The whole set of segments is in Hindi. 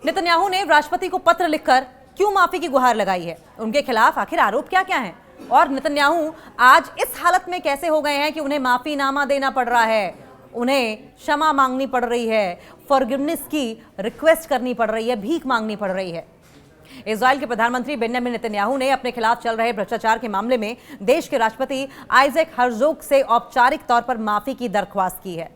नेतन्याहू ने राष्ट्रपति को पत्र लिखकर क्यों माफी की गुहार लगाई है? उनके खिलाफ आखिर आरोप क्या क्या हैं? और नेतन्याहू आज इस हालत में कैसे हो गए हैं कि उन्हें माफीनामा देना पड़ रहा है, उन्हें क्षमा मांगनी पड़ रही है, फॉरगिवनेस की रिक्वेस्ट करनी पड़ रही है, भीख मांगनी पड़ रही है। इजराइल के प्रधानमंत्री बेंजामिन नेतन्याहू ने अपने खिलाफ चल रहे भ्रष्टाचार के मामले में देश के राष्ट्रपति आइजैक हर्जोग से औपचारिक तौर पर माफी की दरख्वास्त की है।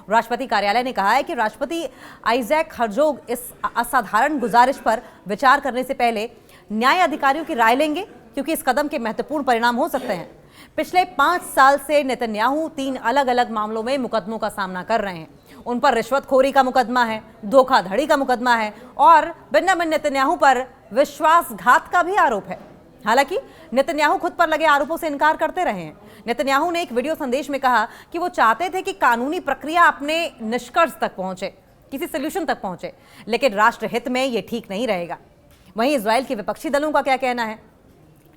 राष्ट्रपति कार्यालय ने कहा है कि राष्ट्रपति आइजैक हर्जोग इस असाधारण गुजारिश पर विचार करने से पहले न्याय अधिकारियों की राय लेंगे, क्योंकि इस कदम के महत्वपूर्ण परिणाम हो सकते हैं। पिछले 5 साल से नेतन्याहू 3 अलग अलग मामलों में मुकदमों का सामना कर रहे हैं। उन पर रिश्वतखोरी का मुकदमा है, धोखाधड़ी का मुकदमा है और बेंजामिन नेतन्याहू पर विश्वासघात का भी आरोप है। हालांकि नेतन्याहू खुद पर लगे आरोपों से इनकार करते रहे हैं। नेतन्याहू ने एक वीडियो संदेश में कहा कि वो चाहते थे कि कानूनी प्रक्रिया अपने निष्कर्ष तक पहुंचे, किसी सोल्यूशन तक पहुंचे, लेकिन राष्ट्रहित में ये ठीक नहीं रहेगा। वहीं इजराइल के विपक्षी दलों का क्या कहना है?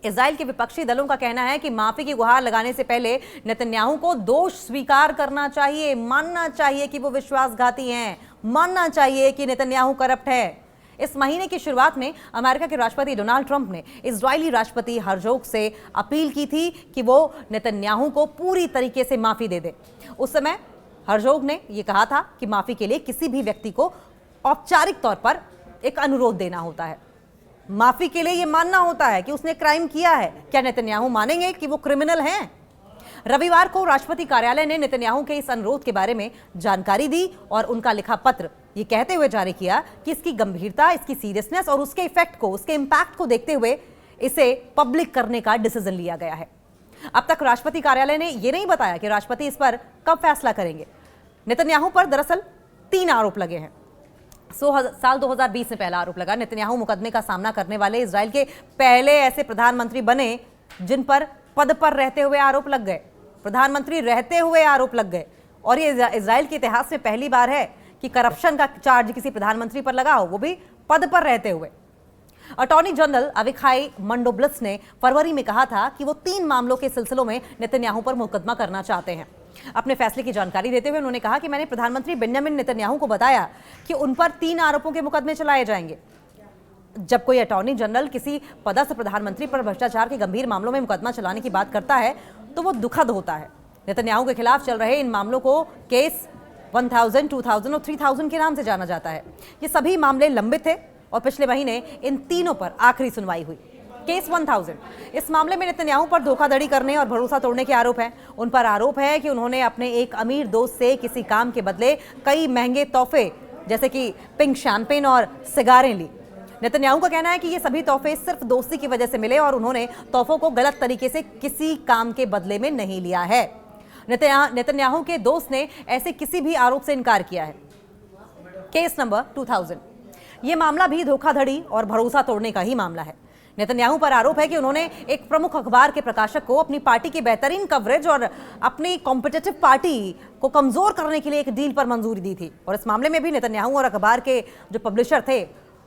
इजराइल के विपक्षी दलों का कहना है कि माफी की गुहार लगाने से पहले नेतन्याहू को दोष स्वीकार करना चाहिए, मानना चाहिए कि वो विश्वासघाती हैं, मानना चाहिए कि नेतन्याहू करप्ट है। इस महीने की शुरुआत में अमेरिका के राष्ट्रपति डोनाल्ड ट्रंप ने इजरायली राष्ट्रपति हर्जोग से अपील की थी कि वो नेतन्याहू को पूरी तरीके से माफी दे दे। उस समय हर्जोग ने यह कहा था कि माफी के लिए किसी भी व्यक्ति को औपचारिक तौर पर एक अनुरोध देना होता है, माफी के लिए यह मानना होता है कि उसने क्राइम किया है। क्या नेतन्याहू मानेंगे कि वो क्रिमिनल हैं? रविवार को राष्ट्रपति कार्यालय ने नेतन्याहू के इस अनुरोध के बारे में जानकारी दी और उनका लिखा पत्र ये कहते हुए जारी किया कि इसकी गंभीरता, इसकी सीरियसनेस और उसके इफेक्ट को, उसके इंपैक्ट को देखते हुए इसे पब्लिक करने का डिसीजन लिया गया है। अब तक राष्ट्रपति कार्यालय ने यह नहीं बताया कि राष्ट्रपति इस पर कब फैसला करेंगे। नेतन्याहू पर दरअसल 3 आरोप लगे हैं। साल 2020 में पहला आरोप लगा। नेतन्याहू मुकदमे का सामना करने वाले इजराइल के पहले ऐसे प्रधानमंत्री बने जिन पर पद पर रहते हुए आरोप लग गए, प्रधानमंत्री रहते हुए आरोप लग गए। और ये इजराइल के इतिहास में पहली बार है कि करप्शन का चार्ज किसी प्रधानमंत्री पर लगा हो, वो भी पद पर रहते हुए। अटॉर्नी जनरल अविखाई मंडोब्लस ने फरवरी में कहा था कि वो 3 मामलों के सिलसिलों में नेतन्याहू पर मुकदमा करना चाहते हैं। अपने फैसले की जानकारी देते हुए उन्होंने कहा कि मैंने प्रधानमंत्री बेंजामिन नेतन्याहू को बताया कि उन पर 3 आरोपों के मुकदमे चलाए जाएंगे। जब कोई अटॉर्नी जनरल किसी पदस्थ प्रधानमंत्री पर भ्रष्टाचार के गंभीर मामलों में मुकदमा चलाने की बात करता है तो वो दुखद होता है। नेतन्याहू के खिलाफ चल रहे इन मामलों को केस 1000, 2000 और 3000 के नाम से जाना जाता है। ये सभी मामले लंबित थे और पिछले महीने इन तीनों पर आखिरी सुनवाई हुई। केस 1000, इस मामले में नेतन्याहू पर धोखाधड़ी करने और भरोसा तोड़ने के आरोप हैं। उन पर आरोप है कि उन्होंने अपने एक अमीर दोस्त से किसी काम के बदले कई महंगे तोहफे जैसे कि पिंक शैंपेन और सिगारें ली। नेतन्याहू का कहना है कि ये सभी तोहफे सिर्फ दोस्ती की वजह से मिले और उन्होंने तोहफों को गलत तरीके से किसी काम के बदले में नहीं लिया है। नेतन्याहू के दोस्त ने ऐसे किसी भी आरोप से इनकार किया है। केस नंबर 2000, यह मामला भी धोखाधड़ी और भरोसा तोड़ने का ही मामला है। नेतन्याहू पर आरोप है कि उन्होंने एक प्रमुख अखबार के प्रकाशक को अपनी पार्टी की बेहतरीन कवरेज और अपनी कॉम्पिटिटिव पार्टी को कमजोर करने के लिए एक डील पर मंजूरी दी थी। और इस मामले में भी नेतन्याहू और अखबार के जो पब्लिशर थे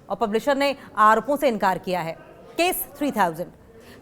और पब्लिशर ने आरोपों से इनकार किया है। केस 3000,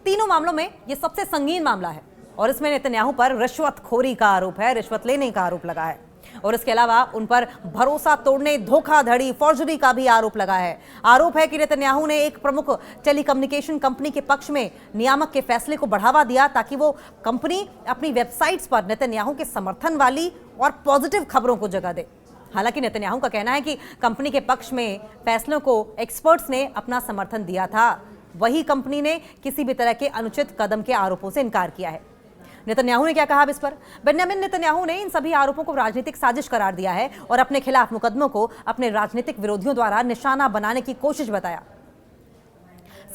तीनों मामलों में यह सबसे संगीन मामला है और इसमें नेतन्याहू पर रिश्वतखोरी का आरोप है, रिश्वत लेने का आरोप लगा है और इसके अलावा उन पर भरोसा तोड़ने, धोखाधड़ी, फॉर्जरी का भी आरोप लगा है। आरोप है कि नेतन्याहू ने एक प्रमुख टेलीकम्युनिकेशन कंपनी के पक्ष में नियामक के फैसले को बढ़ावा दिया ताकि वो कंपनी अपनी वेबसाइट्स पर नेतन्याहू के समर्थन वाली और पॉजिटिव खबरों को जगह दे। हालांकि नेतन्याहू का कहना है कि कंपनी के पक्ष में फैसलों को एक्सपर्ट्स ने अपना समर्थन दिया था, वही कंपनी ने किसी भी तरह के अनुचित कदम के आरोपों से इनकार किया है। नेतन्याहू ने क्या कहा अब इस पर? बेंजामिन नेतन्याहू ने इन सभी आरोपों को राजनीतिक साजिश करार दिया है और अपने खिलाफ मुकदमों को अपने राजनीतिक विरोधियों द्वारा निशाना बनाने की कोशिश बताया।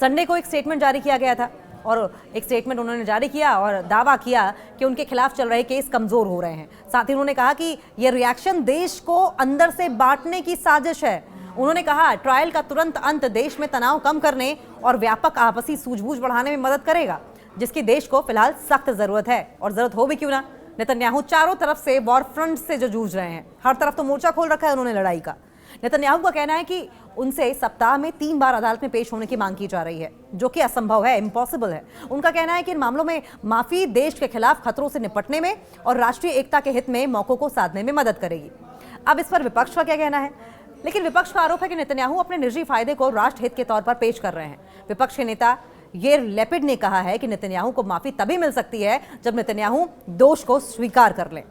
संडे को एक स्टेटमेंट जारी किया गया था और एक स्टेटमेंट उन्होंने जारी किया और दावा किया कि उनके खिलाफ चल रहे केस कमजोर हो रहे हैं। साथ ही उन्होंने कहा कि यह रिएक्शन देश को अंदर से बांटने की साजिश है। उन्होंने कहा ट्रायल का तुरंत अंत देश में तनाव कम करने और व्यापक आपसी सूझबूझ बढ़ाने में मदद करेगा, जिसकी देश को फिलहाल सख्त जरूरत है। और जरूरत हो भी क्यों ना, नेतन्याहू चारों तरफ से वॉर फ्रंट से जो जूझ रहे हैं, हर तरफ तो मोर्चा खोल रखा है उन्होंने लड़ाई का। नेतन्याहू का कहना है कि उनसे सप्ताह में 3 बार अदालत में पेश होने की मांग की जा रही है, जो कि असंभव है, इम्पॉसिबल है। उनका कहना है कि इन मामलों में माफी देश के खिलाफ खतरों से निपटने में और राष्ट्रीय एकता के हित में मौकों को साधने में मदद करेगी। अब इस पर विपक्ष का क्या कहना है? लेकिन विपक्ष का आरोप है कि नेतन्याहू अपने निजी फायदे को राष्ट्र हित के तौर पर पेश कर रहे हैं। विपक्ष के नेता येर लेपिड ने कहा है कि नेतन्याहू को माफी तभी मिल सकती है जब नेतन्याहू दोष को स्वीकार कर लें,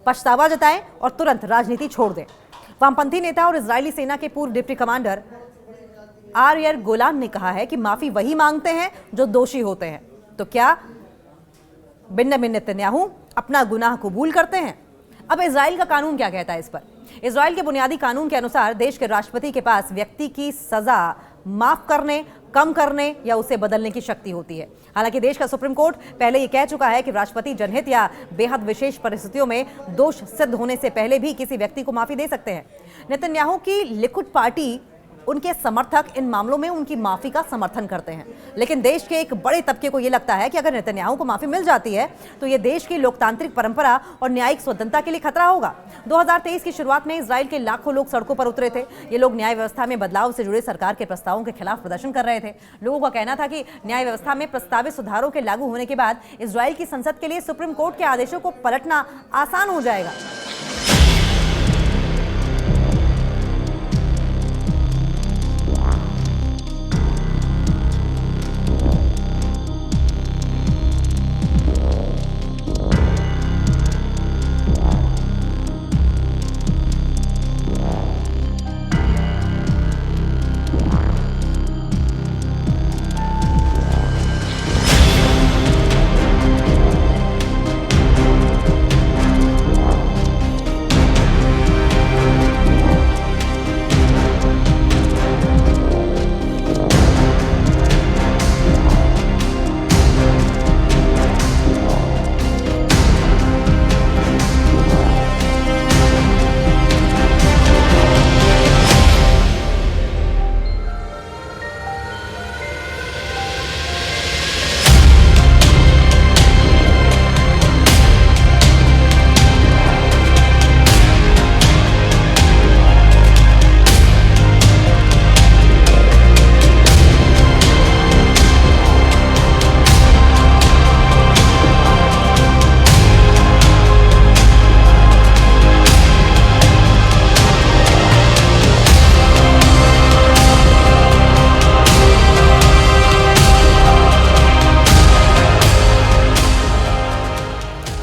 पछतावा जताएं और तुरंत राजनीति छोड़ दें। वामपंथी नेता और इजरायली सेना के पूर्व डिप्टी कमांडर यार गोलान ने कहा है कि माफी वही मांगते हैं जो दोषी होते हैं। तो क्या बिन्यामीन नेतन्याहू अपना गुनाह कबूल करते हैं? अब इजराइल का कानून क्या कहता है इस पर? इजराइल के बुनियादी कानून के अनुसार देश के राष्ट्रपति के पास व्यक्ति की सजा माफ करने, कम करने या उसे बदलने की शक्ति होती है। हालांकि देश का सुप्रीम कोर्ट पहले ये कह चुका है कि राष्ट्रपति जनहित या बेहद विशेष परिस्थितियों में दोष सिद्ध होने से पहले भी किसी व्यक्ति को माफी दे सकते हैं। नेतन्याहू की लिकुड पार्टी, उनके समर्थक इन मामलों में उनकी माफी का समर्थन करते हैं, लेकिन देश के एक बड़े तबके को यह लगता है कि अगर नेतन्याहू को माफी मिल जाती है तो यह देश की लोकतांत्रिक परंपरा और न्यायिक स्वतंत्रता के लिए खतरा होगा। 2023 की शुरुआत में इजराइल के लाखों लोग सड़कों पर उतरे थे। ये लोग न्याय व्यवस्था में बदलाव से जुड़े सरकार के प्रस्तावों के खिलाफ प्रदर्शन कर रहे थे। लोगों का कहना था कि न्याय व्यवस्था में प्रस्तावित सुधारों के लागू होने के बाद इजराइल की संसद के लिए सुप्रीम कोर्ट के आदेशों को पलटना आसान हो जाएगा।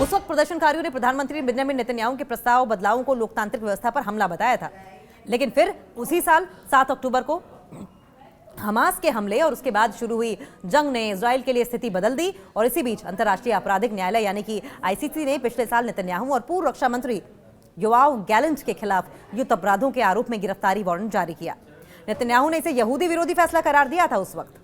उस वक्त प्रदर्शनकारियों ने प्रधानमंत्री बेंजामिन नेतन्याहू के प्रस्ताव बदलावों को लोकतांत्रिक व्यवस्था पर हमला बताया था। लेकिन फिर उसी साल 7 अक्टूबर को हमास के हमले और उसके बाद शुरू हुई जंग ने इजराइल के लिए स्थिति बदल दी और इसी बीच अंतर्राष्ट्रीय आपराधिक न्यायालय यानी कि आईसीसी ने पिछले साल नेतन्याहू और पूर्व रक्षा मंत्री योआव गैलेंट के खिलाफ युद्ध अपराधों के आरोप में गिरफ्तारी वारंट जारी किया। नेतन्याहू ने इसे यहूदी विरोधी फैसला करार दिया था उस वक्त।